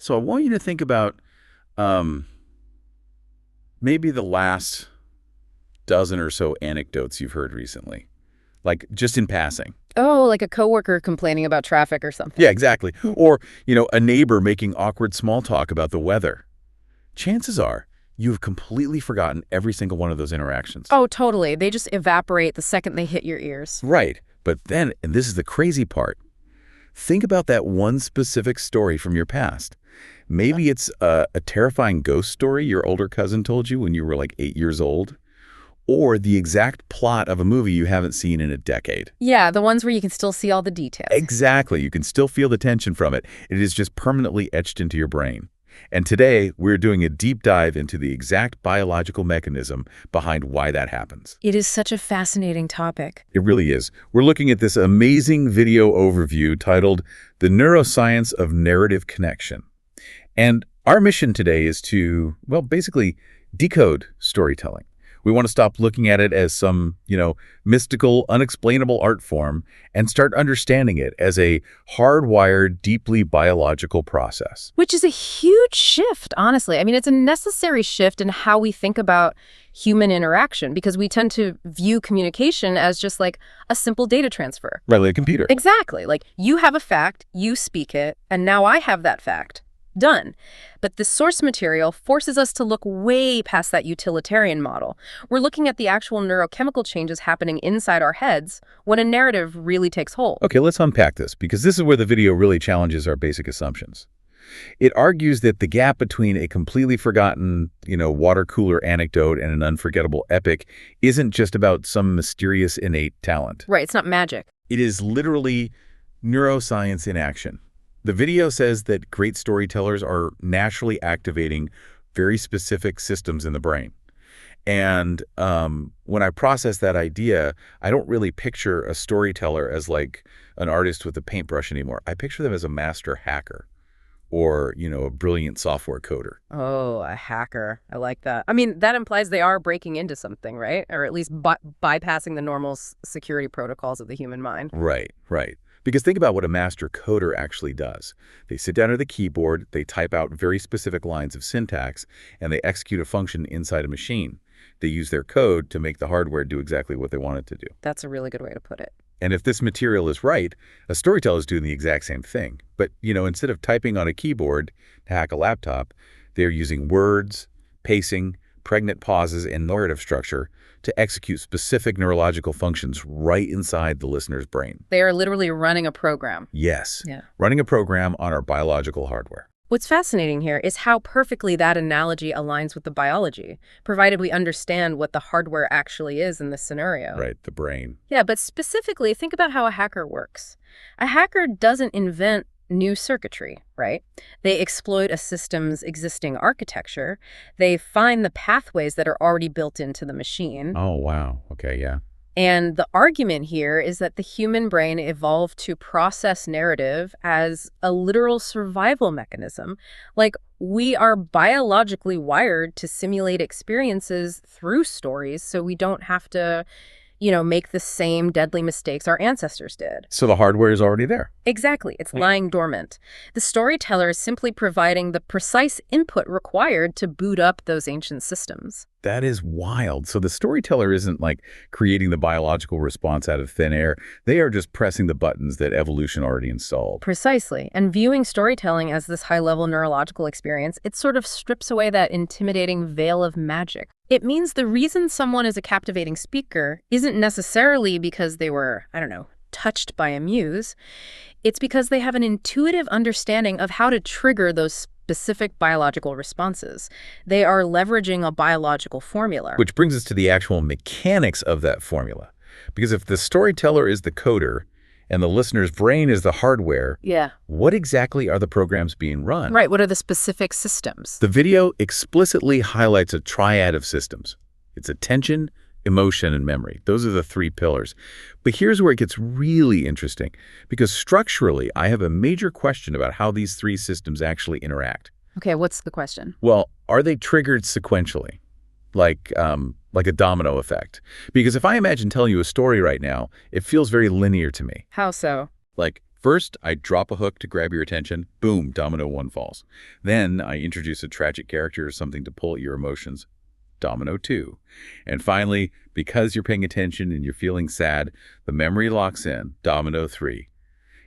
So I want you to think about um, maybe the last dozen or so anecdotes you've heard recently, like just in passing. Oh, like a coworker complaining about traffic or something. Yeah, exactly. Or, a neighbor making awkward small talk about the weather. Chances are you've completely forgotten every single one of those interactions. Oh, totally. They just evaporate the second they hit your ears. Right. But then, and this is the crazy part, think about that one specific story from your past. Maybe it's a terrifying ghost story your older cousin told you when you were like 8 years old, or the exact plot of a movie you haven't seen in a decade. Yeah, the ones where you can still see all the details. Exactly. You can still feel the tension from it. It is just permanently etched into your brain. And today, we're doing a deep dive into the exact biological mechanism behind why that happens. It is such a fascinating topic. It really is. We're looking at this amazing video overview titled The Neuroscience of Narrative Connection. And our mission today is to, well, basically decode storytelling. We want to stop looking at it as some, mystical, unexplainable art form and start understanding it as a hardwired, deeply biological process. Which is a huge shift, honestly. I mean, it's a necessary shift in how we think about human interaction because we tend to view communication as just like a simple data transfer. Right, like a computer. Exactly. Like you have a fact, you speak it, and now I have that fact. Done. But the source material forces us to look way past that utilitarian model. We're looking at the actual neurochemical changes happening inside our heads when a narrative really takes hold. Okay, let's unpack this, because this is where the video really challenges our basic assumptions. It argues that the gap between a completely forgotten, water cooler anecdote and an unforgettable epic isn't just about some mysterious innate talent. Right, it's not magic. It is literally neuroscience in action. The video says that great storytellers are naturally activating very specific systems in the brain. And when I process that idea, I don't really picture a storyteller as like an artist with a paintbrush anymore. I picture them as a master hacker or, a brilliant software coder. Oh, a hacker. I like that. I mean, that implies they are breaking into something, right? Or at least bypassing the normal security protocols of the human mind. Right, right. Because think about what a master coder actually does. They sit down at the keyboard, they type out very specific lines of syntax, and they execute a function inside a machine. They use their code to make the hardware do exactly what they want it to do. That's a really good way to put it. And if this material is right, a storyteller is doing the exact same thing. But, instead of typing on a keyboard to hack a laptop, they're using words, pacing, pregnant pauses, and narrative structure to execute specific neurological functions right inside the listener's brain. They are literally running a program. Yes. Yeah. Running a program on our biological hardware. What's fascinating here is how perfectly that analogy aligns with the biology, provided we understand what the hardware actually is in this scenario. Right, the brain. Yeah, but specifically, think about how a hacker works. A hacker doesn't invent new circuitry, right? They exploit a system's existing architecture. They find the pathways that are already built into the machine. Oh, wow. Okay, yeah. And the argument here is that the human brain evolved to process narrative as a literal survival mechanism. Like, we are biologically wired to simulate experiences through stories so we don't have to, make the same deadly mistakes our ancestors did. So the hardware is already there. Exactly. It's lying dormant. The storyteller is simply providing the precise input required to boot up those ancient systems. That is wild. So the storyteller isn't like creating the biological response out of thin air. They are just pressing the buttons that evolution already installed. Precisely. And viewing storytelling as this high-level neurological experience, it sort of strips away that intimidating veil of magic. It means the reason someone is a captivating speaker isn't necessarily because they were, touched by a muse. It's because they have an intuitive understanding of how to trigger those specific biological responses. They are leveraging a biological formula. Which brings us to the actual mechanics of that formula. Because if the storyteller is the coder and the listener's brain is the hardware, what exactly are the programs being run? Right, what are the specific systems? The video explicitly highlights a triad of systems. It's attention, emotion, and memory. Those are the three pillars. But here's where it gets really interesting, because structurally, I have a major question about how these three systems actually interact. Okay, what's the question? Well, are they triggered sequentially? Like a domino effect? Because if I imagine telling you a story right now, it feels very linear to me. How so? Like First, I drop a hook to grab your attention. Boom, domino one falls. Then I introduce a tragic character or something to pull at your emotions. Domino two. And finally, because you're paying attention and you're feeling sad, the memory locks in. Domino three.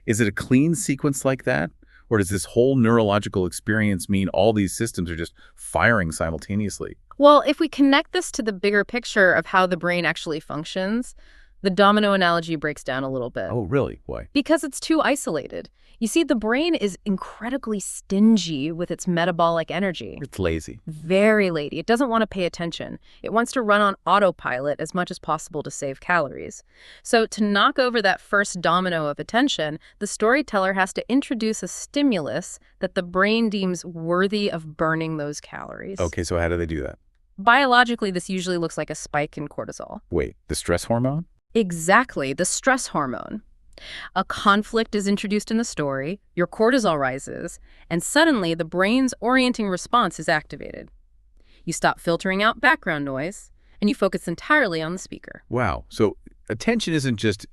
Is it a clean sequence like that? Or does this whole neurological experience mean all these systems are just firing simultaneously? Well, if we connect this to the bigger picture of how the brain actually functions, the domino analogy breaks down a little bit. Oh, really? Why? Because it's too isolated. You see, the brain is incredibly stingy with its metabolic energy. It's lazy. Very lazy. It doesn't want to pay attention. It wants to run on autopilot as much as possible to save calories. So to knock over that first domino of attention, the storyteller has to introduce a stimulus that the brain deems worthy of burning those calories. Okay, so how do they do that? Biologically, this usually looks like a spike in cortisol. Wait, the stress hormone? Exactly, the stress hormone. A conflict is introduced in the story, your cortisol rises, and suddenly the brain's orienting response is activated. You stop filtering out background noise, and you focus entirely on the speaker. Wow. So attention isn't just,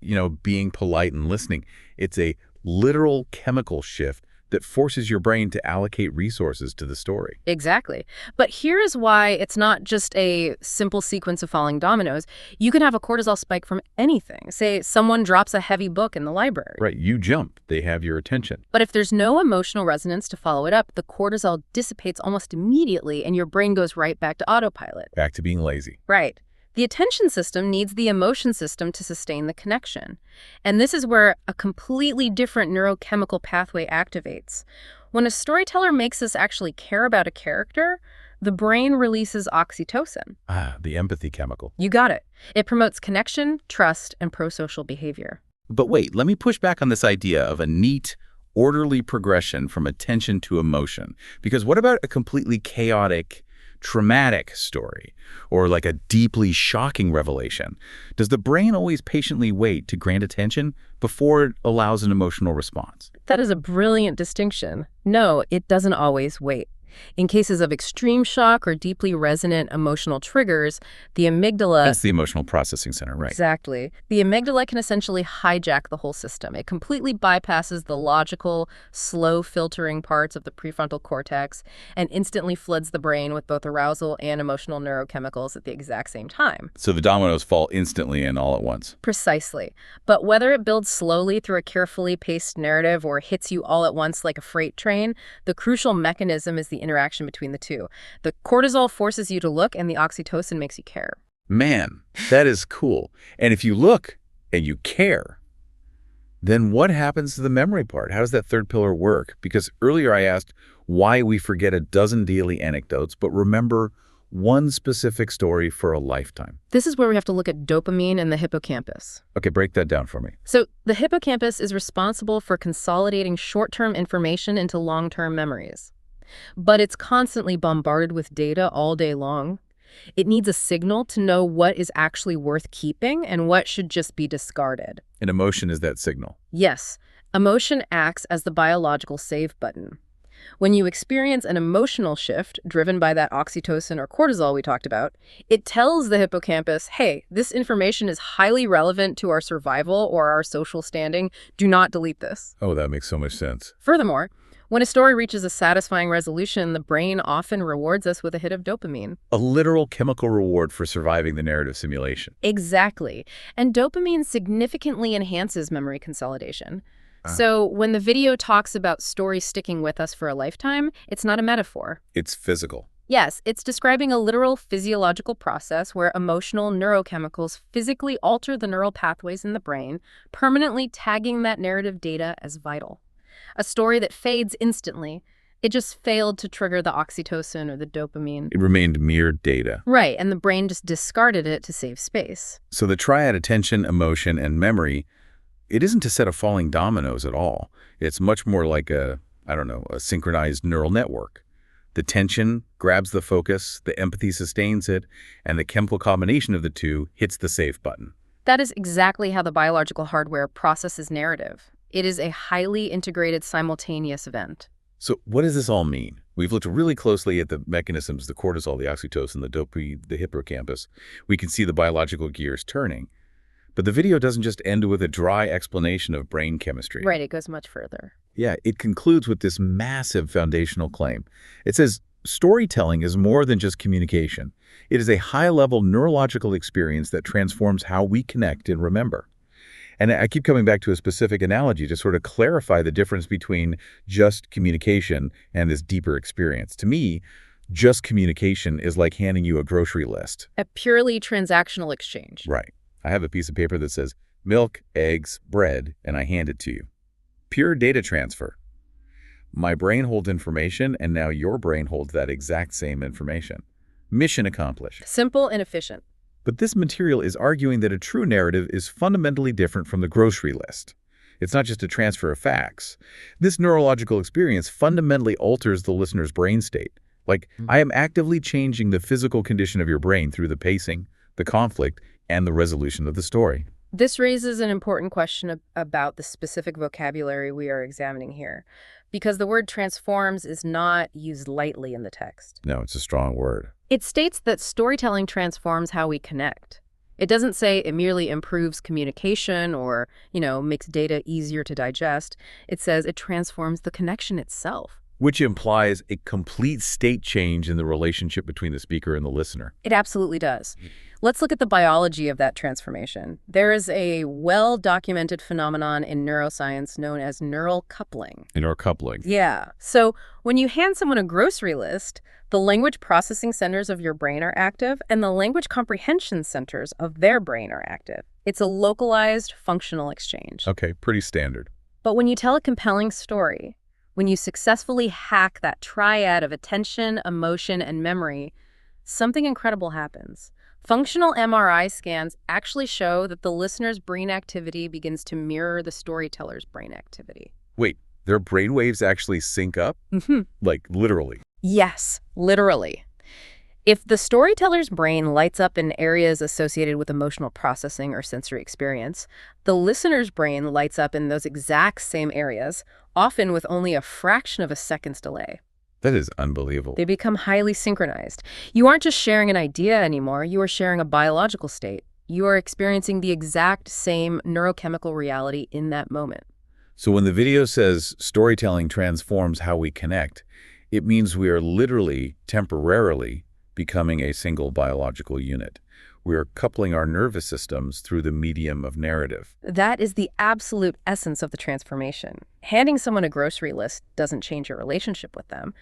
being polite and listening. It's a literal chemical shift that forces your brain to allocate resources to the story. Exactly. But here is why it's not just a simple sequence of falling dominoes. You can have a cortisol spike from anything. Say someone drops a heavy book in the library. Right. You jump. They have your attention. But if there's no emotional resonance to follow it up, the cortisol dissipates almost immediately and your brain goes right back to autopilot. Back to being lazy. Right. The attention system needs the emotion system to sustain the connection. And this is where a completely different neurochemical pathway activates. When a storyteller makes us actually care about a character, the brain releases oxytocin. Ah, the empathy chemical. You got it. It promotes connection, trust, and prosocial behavior. But wait, let me push back on this idea of a neat, orderly progression from attention to emotion. Because what about a completely chaotic, traumatic story, or like a deeply shocking revelation? Does the brain always patiently wait to grant attention before it allows an emotional response? That is a brilliant distinction. No, it doesn't always wait. In cases of extreme shock or deeply resonant emotional triggers, the amygdala... That's the emotional processing center, right? Exactly. The amygdala can essentially hijack the whole system. It completely bypasses the logical, slow filtering parts of the prefrontal cortex and instantly floods the brain with both arousal and emotional neurochemicals at the exact same time. So the dominoes fall instantly and all at once. Precisely. But whether it builds slowly through a carefully paced narrative or hits you all at once like a freight train, the crucial mechanism is the interaction between the two. The cortisol forces you to look and the oxytocin makes you care. Man, that is cool. And if you look and you care, then what happens to the memory part? How does that third pillar work? Because earlier I asked why we forget a dozen daily anecdotes, but remember one specific story for a lifetime. This is where we have to look at dopamine and the hippocampus. Okay, break that down for me. So the hippocampus is responsible for consolidating short-term information into long-term memories. But it's constantly bombarded with data all day long. It needs a signal to know what is actually worth keeping and what should just be discarded. And emotion is that signal. Yes, emotion acts as the biological save button. When you experience an emotional shift driven by that oxytocin or cortisol we talked about, it tells the hippocampus, hey, this information is highly relevant to our survival or our social standing. Do not delete this. Oh, that makes so much sense. Furthermore, when a story reaches a satisfying resolution, the brain often rewards us with a hit of dopamine. A literal chemical reward for surviving the narrative simulation. Exactly. And dopamine significantly enhances memory consolidation. So when the video talks about stories sticking with us for a lifetime, it's not a metaphor. It's physical. Yes, it's describing a literal physiological process where emotional neurochemicals physically alter the neural pathways in the brain, permanently tagging that narrative data as vital. A story that fades instantly. It just failed to trigger the oxytocin or the dopamine. It remained mere data. Right, and the brain just discarded it to save space. So the triad attention, emotion, and memory, it isn't a set of falling dominoes at all. It's much more like a synchronized neural network. The tension grabs the focus, the empathy sustains it, and the chemical combination of the two hits the save button. That is exactly how the biological hardware processes narrative. It is a highly integrated simultaneous event. So what does this all mean? We've looked really closely at the mechanisms, the cortisol, the oxytocin, the dopamine, the hippocampus. We can see the biological gears turning. But the video doesn't just end with a dry explanation of brain chemistry. Right, it goes much further. Yeah, it concludes with this massive foundational claim. It says, storytelling is more than just communication. It is a high-level neurological experience that transforms how we connect and remember. And I keep coming back to a specific analogy to sort of clarify the difference between just communication and this deeper experience. To me, just communication is like handing you a grocery list. A purely transactional exchange. Right. I have a piece of paper that says milk, eggs, bread, and I hand it to you. Pure data transfer. My brain holds information, and now your brain holds that exact same information. Mission accomplished. Simple and efficient. But this material is arguing that a true narrative is fundamentally different from the grocery list. It's not just a transfer of facts. This neurological experience fundamentally alters the listener's brain state. Like, I am actively changing the physical condition of your brain through the pacing, the conflict, and the resolution of the story. This raises an important question about the specific vocabulary we are examining here, because the word transforms is not used lightly in the text. No, it's a strong word. It states that storytelling transforms how we connect. It doesn't say it merely improves communication or, makes data easier to digest. It says it transforms the connection itself. Which implies a complete state change in the relationship between the speaker and the listener. It absolutely does. Let's look at the biology of that transformation. There is a well-documented phenomenon in neuroscience known as neural coupling. Neural coupling. Yeah. So when you hand someone a grocery list, the language processing centers of your brain are active, and the language comprehension centers of their brain are active. It's a localized, functional exchange. Okay, pretty standard. But when you tell a compelling story, when you successfully hack that triad of attention, emotion, and memory, something incredible happens. Functional MRI scans actually show that the listener's brain activity begins to mirror the storyteller's brain activity. Wait, their brain waves actually sync up? Mm-hmm. Like, literally? Yes, literally. If the storyteller's brain lights up in areas associated with emotional processing or sensory experience, the listener's brain lights up in those exact same areas, often with only a fraction of a second's delay. That is unbelievable. They become highly synchronized. You aren't just sharing an idea anymore, you are sharing a biological state. You are experiencing the exact same neurochemical reality in that moment. So when the video says storytelling transforms how we connect, it means we are literally, temporarily, becoming a single biological unit. We are coupling our nervous systems through the medium of narrative. That is the absolute essence of the transformation. Handing someone a grocery list doesn't change your relationship with them.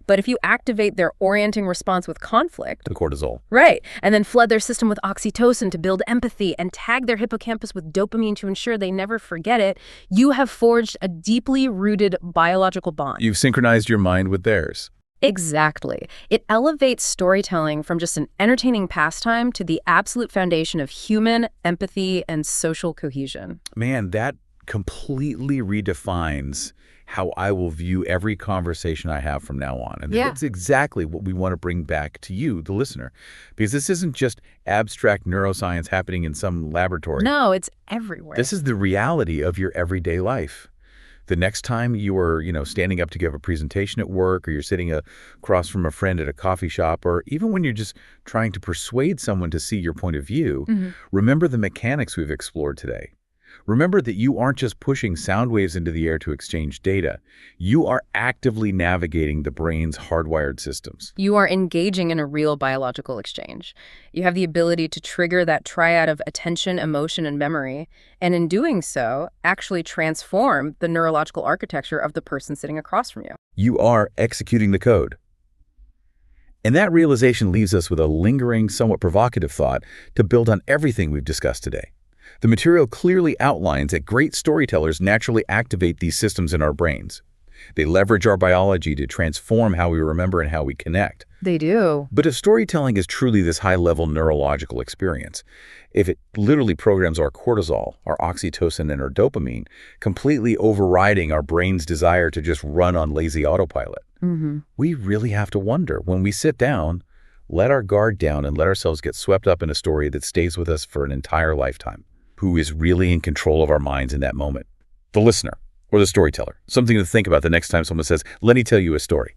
But if you activate their orienting response with conflict, The cortisol. right, and then flood their system with oxytocin to build empathy and tag their hippocampus with dopamine to ensure they never forget it, you have forged a deeply rooted biological bond. You've synchronized your mind with theirs. Exactly. It elevates storytelling from just an entertaining pastime to the absolute foundation of human empathy and social cohesion. Man, that completely redefines how I will view every conversation I have from now on. And Yeah. that's exactly what we want to bring back to you, the listener. Because this isn't just abstract neuroscience happening in some laboratory. No, it's everywhere. This is the reality of your everyday life. The next time you are, standing up to give a presentation at work, or you're sitting across from a friend at a coffee shop, or even when you're just trying to persuade someone to see your point of view, remember the mechanics we've explored today. Remember that you aren't just pushing sound waves into the air to exchange data. You are actively navigating the brain's hardwired systems. You are engaging in a real biological exchange. You have the ability to trigger that triad of attention, emotion, and memory, and in doing so, actually transform the neurological architecture of the person sitting across from you. You are executing the code. And that realization leaves us with a lingering, somewhat provocative thought to build on everything we've discussed today. The material clearly outlines that great storytellers naturally activate these systems in our brains. They leverage our biology to transform how we remember and how we connect. They do. But if storytelling is truly this high-level neurological experience, if it literally programs our cortisol, our oxytocin, and our dopamine, completely overriding our brain's desire to just run on lazy autopilot, we really have to wonder, when we sit down, let our guard down and let ourselves get swept up in a story that stays with us for an entire lifetime. Who is really in control of our minds in that moment? The listener or the storyteller? Something to think about the next time someone says, "Let me tell you a story."